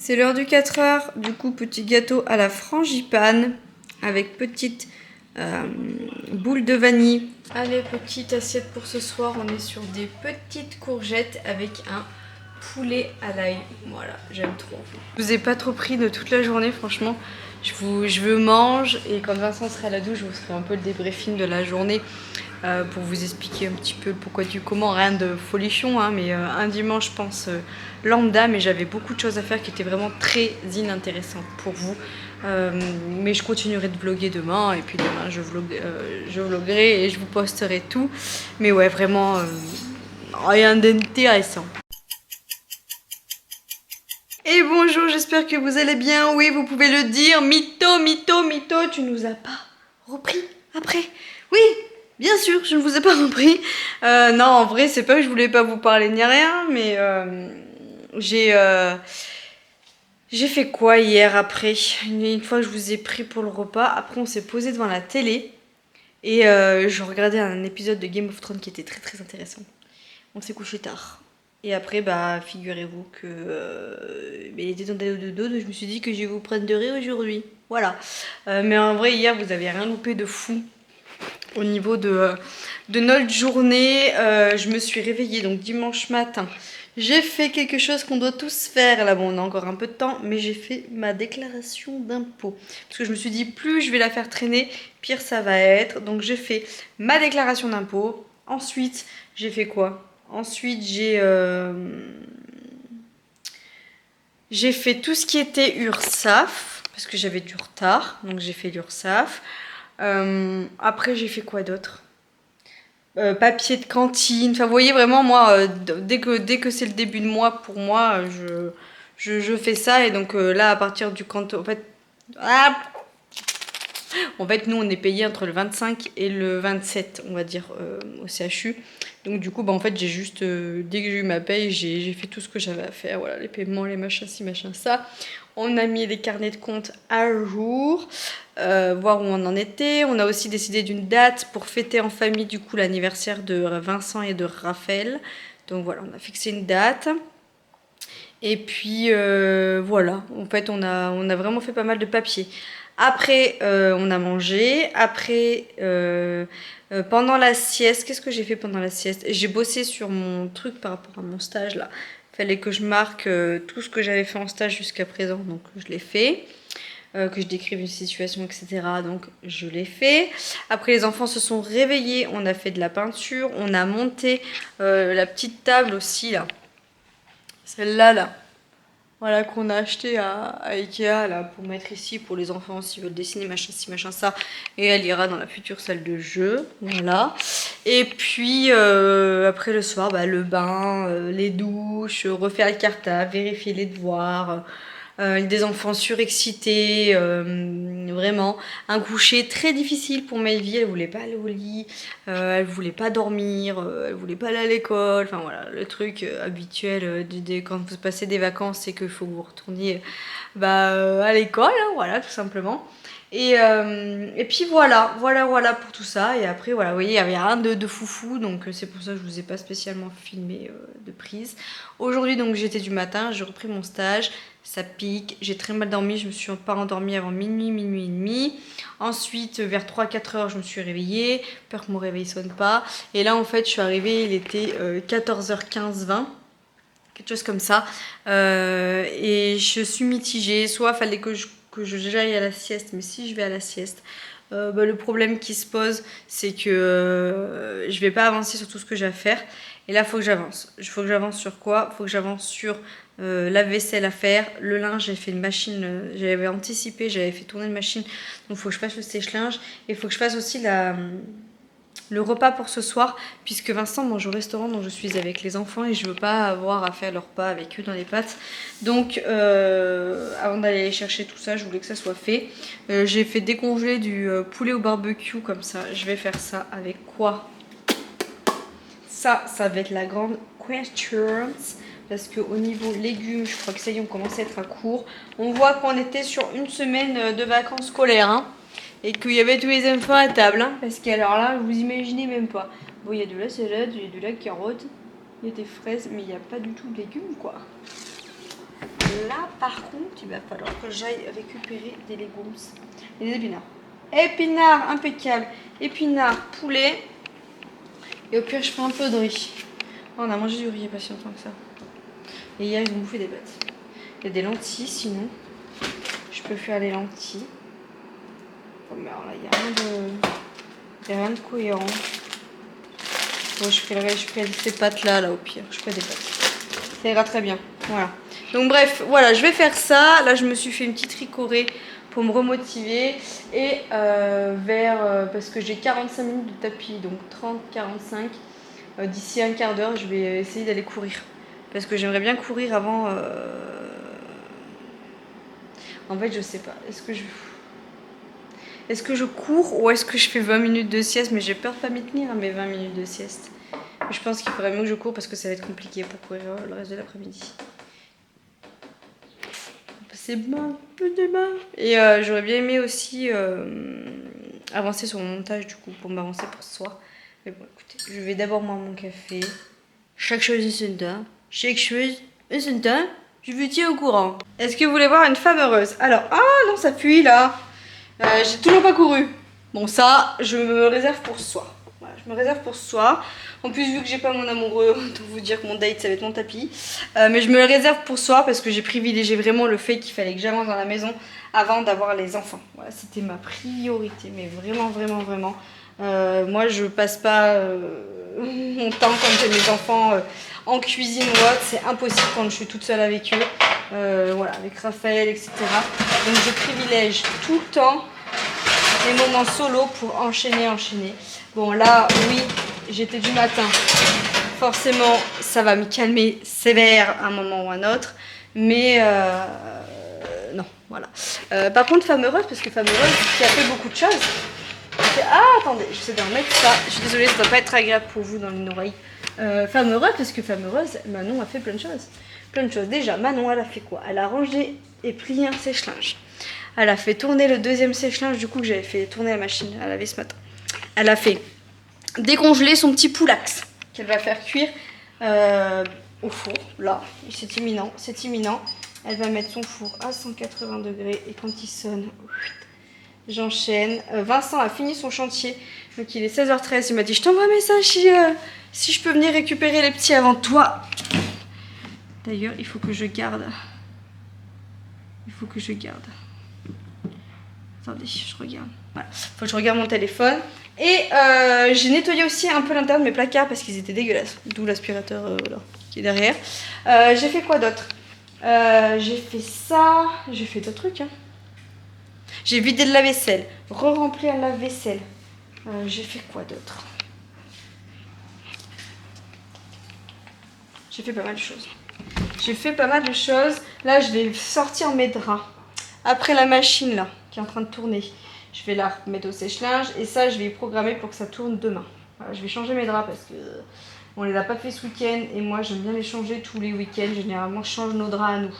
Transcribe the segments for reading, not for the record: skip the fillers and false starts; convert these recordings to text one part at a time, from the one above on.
C'est l'heure du 4h, du coup petit gâteau à la frangipane avec petite boule de vanille. Allez, petite assiette pour ce soir, on est sur des petites courgettes avec un poulet à l'ail. Voilà, j'aime trop. Je vous ai pas trop pris de toute la journée, franchement. Je mange et quand Vincent sera à la douche, je vous ferai un peu le débriefing de la journée pour vous expliquer un petit peu le pourquoi du comment. Rien de folichon, hein, mais un dimanche, je pense, lambda, mais j'avais beaucoup de choses à faire qui étaient vraiment très inintéressantes pour vous. Mais je continuerai de vlogger demain et puis demain je vloggerai et je vous posterai tout. Mais ouais, vraiment rien d'intéressant. Et bonjour, j'espère que vous allez bien. Oui, vous pouvez le dire. Mytho, mytho, mytho, tu nous as pas repris après. Oui, bien sûr, je ne vous ai pas repris. Non, en vrai, c'est pas que je voulais pas vous parler ni rien, mais j'ai fait quoi hier après? Une fois que je vous ai pris pour le repas, après on s'est posé devant la télé et je regardais un épisode de Game of Thrones qui était très très intéressant. On s'est couché tard. Et après, bah, figurez-vous que il était temps d'aller au dodo, donc je me suis dit que je vais vous prendre de rire aujourd'hui. Voilà. Mais en vrai, hier, vous avez rien loupé de fou. Au niveau de notre journée, je me suis réveillée donc dimanche matin. J'ai fait quelque chose qu'on doit tous faire. Là, bon, on a encore un peu de temps, mais j'ai fait ma déclaration d'impôt. Parce que je me suis dit, plus je vais la faire traîner, pire ça va être. Donc, j'ai fait ma déclaration d'impôt. Ensuite, j'ai fait quoi? Ensuite, j'ai fait tout ce qui était URSSAF, parce que j'avais du retard, donc j'ai fait l'URSSAF. Après, j'ai fait quoi d'autre? Papier de cantine. Enfin, vous voyez, vraiment, moi, dès que c'est le début de mois, pour moi, je fais ça. Et donc là, à partir du canton... En fait, nous, on est payé entre le 25 et le 27, on va dire, au CHU. Donc, du coup, bah, en fait, j'ai juste, dès que j'ai eu ma paye, j'ai fait tout ce que j'avais à faire. Voilà, les paiements, les machins, ci, machin, ça. On a mis les carnets de compte à jour, voir où on en était. On a aussi décidé d'une date pour fêter en famille, du coup, l'anniversaire de Vincent et de Raphaël. Donc, voilà, on a fixé une date. Et puis, voilà. En fait, on a vraiment fait pas mal de papiers. Après, on a mangé. Après, pendant la sieste, qu'est-ce que j'ai fait pendant la sieste? J'ai bossé sur mon truc par rapport à mon stage là. Il fallait que je marque tout ce que j'avais fait en stage jusqu'à présent, donc je l'ai fait. Que je décrive une situation, etc. Donc je l'ai fait. Après, les enfants se sont réveillés. On a fait de la peinture. On a monté la petite table aussi là. Celle-là là. Voilà, qu'on a acheté à Ikea là, pour mettre ici pour les enfants s'ils veulent dessiner, machin ci, machin ça. Et elle ira dans la future salle de jeu. Voilà. Et puis après le soir, bah, le bain, les douches, refaire le cartable, vérifier les devoirs. Des enfants surexcités, vraiment. Un coucher très difficile pour Maëvie, elle voulait pas aller au lit, elle voulait pas dormir, elle voulait pas aller à l'école. Enfin voilà, le truc habituel quand vous passez des vacances, c'est qu'il faut que vous retourniez à l'école, hein, voilà, tout simplement. Et puis voilà pour tout ça. Et après, voilà, vous voyez, il n'y avait rien de foufou, donc c'est pour ça que je vous ai pas spécialement filmé de prise. Aujourd'hui, donc j'étais du matin, j'ai repris mon stage, ça pique, j'ai très mal dormi, je me suis pas endormie avant minuit et demi. Ensuite, vers 3-4 heures, je me suis réveillée, peur que mon réveil sonne pas. Et là, en fait, je suis arrivée, il était 14h15, 20. Quelque chose comme ça. Et je suis mitigée. Soit il fallait que j'aille à la sieste, mais si je vais à la sieste, le problème qui se pose, c'est que je vais pas avancer sur tout ce que j'ai à faire. Et là, il faut que j'avance. Il faut que j'avance sur quoi? Il faut que j'avance sur la vaisselle à faire. Le linge, j'ai fait une machine, j'avais anticipé, j'avais fait tourner une machine. Donc, il faut que je fasse le sèche-linge. Et il faut que je fasse aussi le repas pour ce soir, puisque Vincent mange au restaurant, donc je suis avec les enfants et je veux pas avoir à faire le repas avec eux dans les pâtes. Donc avant d'aller les chercher tout ça, je voulais que ça soit fait. J'ai fait décongeler du poulet au barbecue comme ça. Je vais faire ça avec quoi? Ça va être la grande question. Parce qu'au niveau légumes, je crois que ça y est, on commence à être à court. On voit qu'on était sur une semaine de vacances scolaires, hein. Et qu'il y avait tous les enfants à table, hein, parce qu'alors là, vous imaginez même pas. Bon, il y a de la salade, il y a de la carotte, il y a des fraises, mais il n'y a pas du tout de légumes, quoi. là, par contre, il va falloir que j'aille récupérer des légumes et des épinards. Épinards, impeccable. Épinards, poulet. Et au pire, je fais un peu de riz. Oh, on a mangé du riz il n'y a pas si longtemps que ça. Et hier, ils ont bouffé des pâtes. Il y a des lentilles, sinon. Je peux faire les lentilles. Oh, mais alors là, il n'y a rien de cohérent. Bon, je ferai ces pâtes-là, là, au pire. Je ferai des pâtes. Ça ira très bien. Voilà. Donc, bref, voilà, je vais faire ça. Là, je me suis fait une petite ricorée pour me remotiver. Et parce que j'ai 45 minutes de tapis, donc 30-45. D'ici un quart d'heure, je vais essayer d'aller courir. Parce que j'aimerais bien courir avant. En fait, je sais pas. Est-ce que je cours ou est-ce que je fais 20 minutes de sieste? Mais j'ai peur de pas m'y tenir à mes 20 minutes de sieste. Mais je pense qu'il faudrait mieux que je cours parce que ça va être compliqué pour courir le reste de l'après-midi. C'est un peu demain. Et j'aurais bien aimé aussi avancer sur mon montage du coup pour m'avancer pour ce soir. Mais bon, écoutez, je vais d'abord boire mon café. Chaque chose est son temps. Chaque chose est son temps. Je vous tiens au courant. Est-ce que vous voulez voir une femme heureuse? Alors, ah non, ça fuit là. J'ai toujours pas couru. Bon, ça, je me réserve pour ce soir. Voilà, je me réserve pour ce soir. En plus, vu que j'ai pas mon amoureux, autant vous dire que mon date, ça va être mon tapis. Mais je me le réserve pour ce soir parce que j'ai privilégié vraiment le fait qu'il fallait que j'avance dans la maison avant d'avoir les enfants. Voilà, c'était ma priorité. Mais vraiment, vraiment, vraiment. Moi, je passe pas mon temps quand j'ai mes enfants en cuisine ou autre. C'est impossible quand je suis toute seule avec eux. Voilà, avec Raphaël, etc. Donc, je privilège tout le temps les moments solo pour enchaîner. Bon, là, oui, j'étais du matin. Forcément, ça va me calmer sévère à un moment ou à un autre. Mais non, voilà. Par contre, femme heureuse, parce que femme heureuse qui a fait beaucoup de choses. Ah, attendez, j'essaie d'en mettre ça. Je suis désolée, ça ne doit pas être agréable pour vous dans une oreille. Femme heureuse, parce que femme heureuse, Manon a fait plein de choses. Plein de choses. Déjà, Manon, elle a fait quoi? Elle a rangé et plié un sèche-linge. Elle a fait tourner le deuxième sèche-linge, du coup, que j'avais fait tourner la machine à laver ce matin. Elle a fait décongeler son petit poulax, qu'elle va faire cuire au four. Là, c'est imminent, c'est imminent. Elle va mettre son four à 180 degrés et quand il sonne... J'enchaîne. Vincent a fini son chantier. Donc il est 16h13. Il m'a dit je t'envoie un message si je peux venir récupérer les petits avant toi. D'ailleurs, il faut que je garde. Attendez, je regarde. Voilà. Faut que je regarde mon téléphone. Et j'ai nettoyé aussi un peu l'intérieur de mes placards parce qu'ils étaient dégueulasses. D'où l'aspirateur là, qui est derrière. J'ai fait quoi d'autre? J'ai fait ça. J'ai fait d'autres trucs. Hein. J'ai vidé le lave-vaisselle, re-rempli un lave-vaisselle. J'ai fait quoi d'autre? J'ai fait pas mal de choses. Là, je vais sortir mes draps. Après la machine, là, qui est en train de tourner, je vais la mettre au sèche-linge. Et ça, je vais y programmer pour que ça tourne demain. Voilà, je vais changer mes draps parce que on les a pas fait ce week-end. Et moi, j'aime bien les changer tous les week-ends. Généralement, je change nos draps à nous.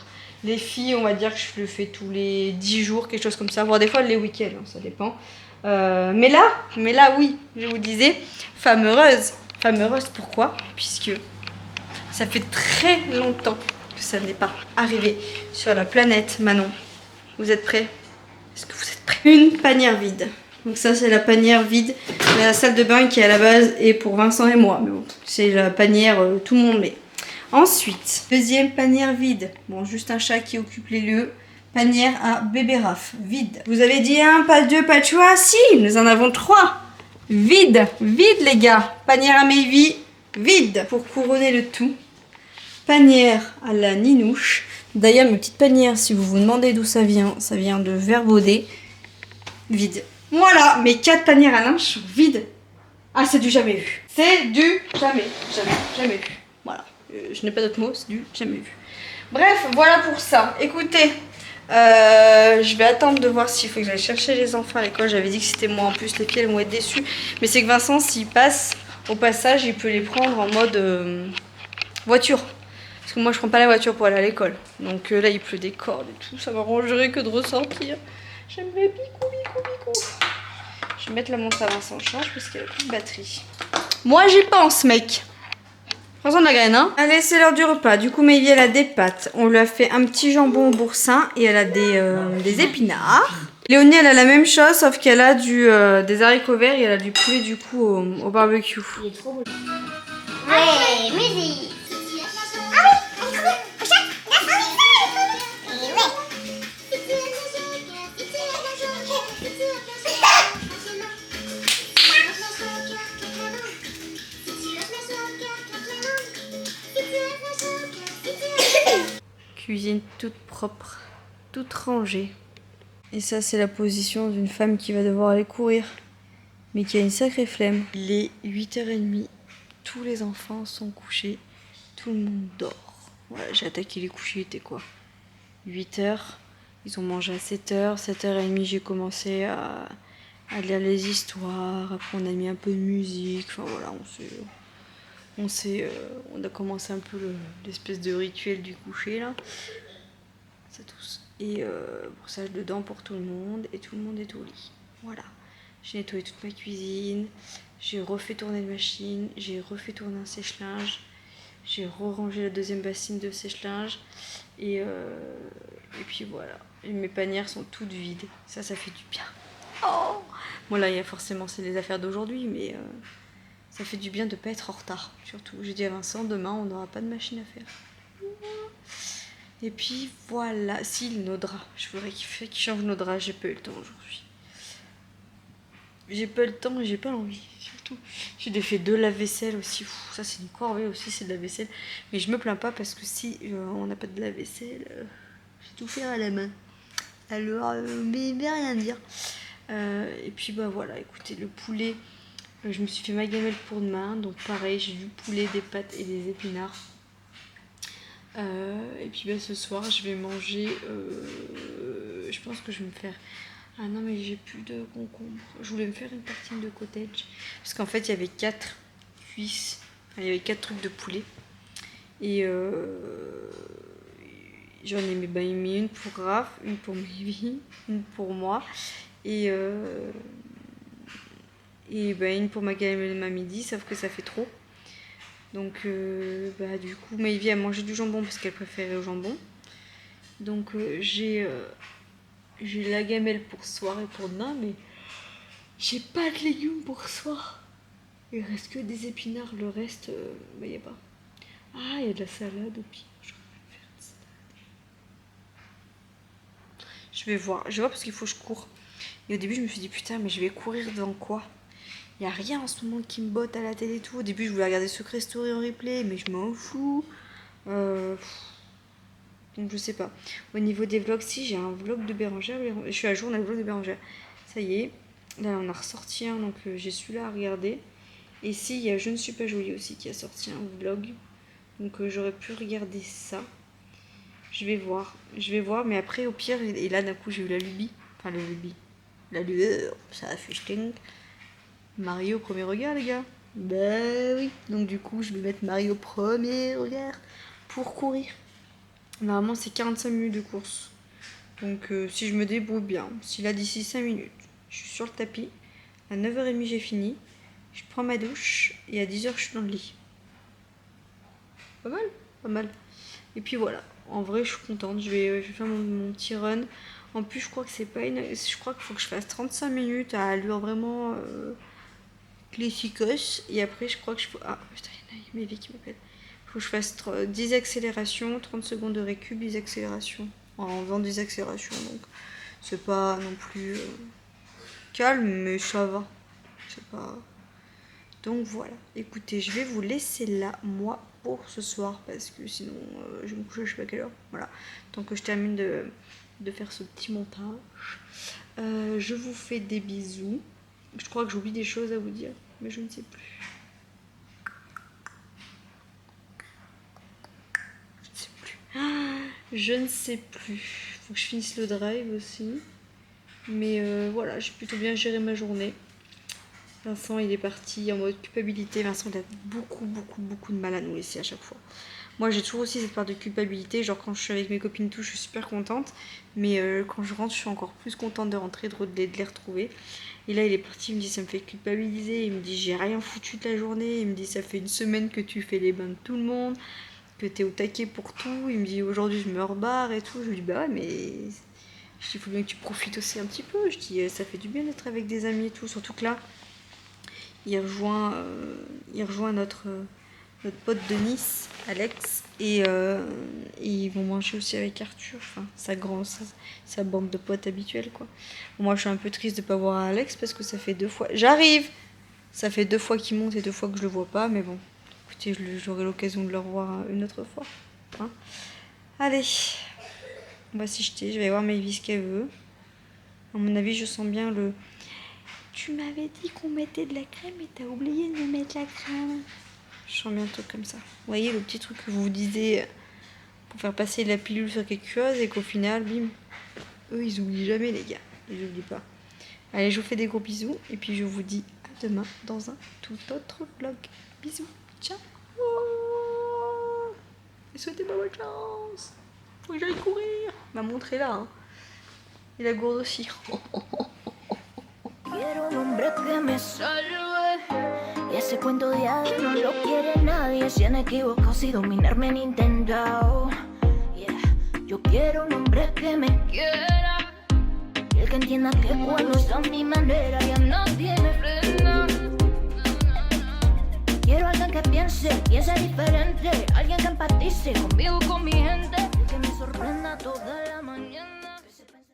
Les filles, on va dire que je le fais tous les 10 jours, quelque chose comme ça. Voire des fois les week-ends, hein, ça dépend. Mais là, oui, je vous disais, femme heureuse. Femme heureuse, pourquoi? Puisque ça fait très longtemps que ça n'est pas arrivé sur la planète. Manon, vous êtes prêts? Est-ce que vous êtes prêts? Une panière vide. Donc ça, c'est la panière vide de la salle de bain qui, à la base, est pour Vincent et moi. Mais bon, c'est la panière, tout le monde met. Ensuite, deuxième panière vide. Bon, juste un chat qui occupe les lieux. Panière à bébé Raph, vide. Vous avez dit un, pas deux, pas trois? Si, nous en avons 3. Vide, vide les gars. Panière à Mayvi, vide. Pour couronner le tout, panière à la Ninouche. D'ailleurs, mes petites panières, si vous vous demandez d'où ça vient de Verbaudet, vide. Voilà, mes 4 panières à linge sont vides. Ah, c'est du jamais vu. C'est du jamais vu. Voilà. Je n'ai pas d'autre mot, c'est du jamais vu. Bref, voilà pour ça. Écoutez, je vais attendre de voir s'il faut que j'aille chercher les enfants à l'école. J'avais dit que c'était moi en plus, les filles elles vont être déçues. Mais c'est que Vincent, s'il passe au passage, il peut les prendre en mode voiture. Parce que moi je prends pas la voiture pour aller à l'école. Donc là il pleut des cordes et tout, ça m'arrangerait que de ressortir. J'aimerais bicou. Je vais mettre la montre à Vincent en charge parce qu'elle a plus de batterie. Moi j'y pense mec. Prends-en de la graine, hein. Allez, c'est l'heure du repas. Du coup, Mayvi, elle a des pâtes. On lui a fait un petit jambon au boursin et elle a des épinards. Léonie, elle a la même chose, sauf qu'elle a des haricots verts et elle a du poulet du coup au barbecue. Il est trop beau. Ouais, musique. Cuisine toute propre, toute rangée. Et ça, c'est la position d'une femme qui va devoir aller courir, mais qui a une sacrée flemme. Il est 8h30, tous les enfants sont couchés, tout le monde dort. Voilà, j'ai attaqué les couchers, il était quoi 8h, ils ont mangé à 7h, 7h30 j'ai commencé à lire les histoires, après on a mis un peu de musique, enfin voilà, on a commencé un peu l'espèce de rituel du coucher là. C'est tous. Et brossage de dents pour tout le monde et tout le monde est au lit. Voilà. J'ai nettoyé toute ma cuisine, j'ai refait tourner une machine, j'ai refait tourner un sèche-linge, j'ai rangé la deuxième bassine de sèche-linge et puis voilà. Et mes panières sont toutes vides. Ça fait du bien. Oh bon là, il y a forcément c'est les affaires d'aujourd'hui, mais ça fait du bien de ne pas être en retard. Surtout, j'ai dit à Vincent, demain on n'aura pas de machine à faire. Et puis voilà, si nos draps, je voudrais qu'il change nos draps, j'ai pas eu le temps aujourd'hui. J'ai pas le temps et j'ai pas l'envie, surtout. J'ai fait 2 lave-vaisselle aussi, ça c'est une corvée aussi, c'est de la vaisselle. Mais je me plains pas parce que si on n'a pas de lave-vaisselle, j'ai tout faire à la main. Alors, mais rien dire. Et puis bah voilà, écoutez, le poulet, je me suis fait ma gamelle pour demain, donc pareil, j'ai du poulet, des pâtes et des épinards. Et puis bah, ce soir je vais manger, je pense que je vais me faire, ah non mais j'ai plus de concombre, je voulais me faire une tartine de cottage, parce qu'en fait il y avait 4 cuisses, enfin, il y avait 4 trucs de poulet, et j'en ai mis une pour Raph, une pour Mayvi, une pour moi, et une pour ma gamelle à midi, sauf que ça fait trop. Donc du coup Mayvi a mangé du jambon parce qu'elle préférait au jambon. Donc j'ai la gamelle pour ce soir et pour demain, mais j'ai pas de légumes pour ce soir. Il reste que des épinards, le reste, il n'y a pas. Ah, il y a de la salade au pire. Je vais voir parce qu'il faut que je cours. Et au début je me suis dit putain mais je vais courir devant quoi? Il n'y a rien en ce moment qui me botte à la télé et tout. Au début, je voulais regarder Secret Story en replay, mais je m'en fous. Donc, je sais pas. Au niveau des vlogs, si, j'ai un vlog de Bérangère. Je suis à jour dans le vlog de Bérangère. Ça y est. Là, on a ressorti un, donc j'ai celui-là à regarder. Et si, il y a Je ne suis pas jolie aussi qui a sorti un vlog. Donc, j'aurais pu regarder ça. Je vais voir, mais après, au pire, et là, d'un coup, j'ai eu la lubie. Enfin, la lubie. La lueur, ça a fait sting. Mario au premier regard, les gars. Bah oui. Donc du coup, je vais mettre Mario au premier regard pour courir. Normalement, c'est 45 minutes de course. Donc si je me débrouille bien, si là d'ici 5 minutes, je suis sur le tapis, à 9h30 j'ai fini, je prends ma douche et à 10h je suis dans le lit. Pas mal, pas mal. Et puis voilà, en vrai je suis contente, je vais faire mon petit run. En plus je crois que c'est pas une... Je crois qu'il faut que je fasse 35 minutes à allure vraiment... efficace. Et après je crois que je faut... Ah putain, il y en a Mayvi qui m'appelle. Il faut que je fasse 10 accélérations, 30 secondes de récup, 10 accélérations. En faisant des accélérations, donc c'est pas non plus calme, mais ça va. C'est pas... Donc voilà, écoutez, je vais vous laisser là, moi, pour ce soir, parce que sinon je vais me coucher, je sais pas quelle heure. Voilà, tant que je termine de faire ce petit montage. Je vous fais des bisous. Je crois que j'oublie des choses à vous dire, mais je ne sais plus. Je ne sais plus. Faut que je finisse le drive aussi. Mais voilà, j'ai plutôt bien géré ma journée. Vincent, il est parti en mode culpabilité. Vincent, il a beaucoup de mal à nous laisser à chaque fois. Moi j'ai toujours aussi cette part de culpabilité, genre quand je suis avec mes copines tout, je suis super contente, mais quand je rentre, je suis encore plus contente de rentrer, de les retrouver. Et là il est parti, il me dit ça me fait culpabiliser, il me dit j'ai rien foutu de la journée, il me dit ça fait une semaine que tu fais les bains de tout le monde, que t'es au taquet pour tout, il me dit aujourd'hui je me rebarre et tout, je lui dis bah ouais mais je dis il faut bien que tu profites aussi un petit peu, je dis ça fait du bien d'être avec des amis et tout, surtout que là il rejoint notre pote de Nice, Alex, et ils vont manger aussi avec Arthur, enfin sa bande de potes habituelle quoi. Moi je suis un peu triste de pas voir Alex parce que ça fait 2 fois, j'arrive, ça fait 2 fois qu'il monte et 2 fois que je le vois pas, mais bon, écoutez, j'aurai l'occasion de le revoir une autre fois. Hein. Allez, on va s'y jeter, je vais voir Maëvi ce qu'elle veut. À mon avis, je sens bien le... Tu m'avais dit qu'on mettait de la crème et t'as oublié de me mettre la crème. Je sens bien un truc comme ça. Vous voyez le petit truc que je vous disais pour faire passer la pilule sur quelque chose et qu'au final, bim, eux ils oublient jamais les gars. Ils oublient pas. Allez, je vous fais des gros bisous et puis je vous dis à demain dans un tout autre vlog. Bisous, ciao. Et souhaitez-moi bonne chance. Faut que j'aille courir. Ma montre est là. Hein. Et la gourde aussi. Quiero un hombre que me salve. Y ese cuento de hadas no lo quiere nadie. Se han equivocado si dominarme han intentado. Yeah. Yo quiero un hombre que me quiera. Y el que entienda que cuando está a mi manera ya nadie me frena. Quiero alguien que piense diferente. Alguien que empatice conmigo, con mi gente. Y que me sorprenda toda la mañana.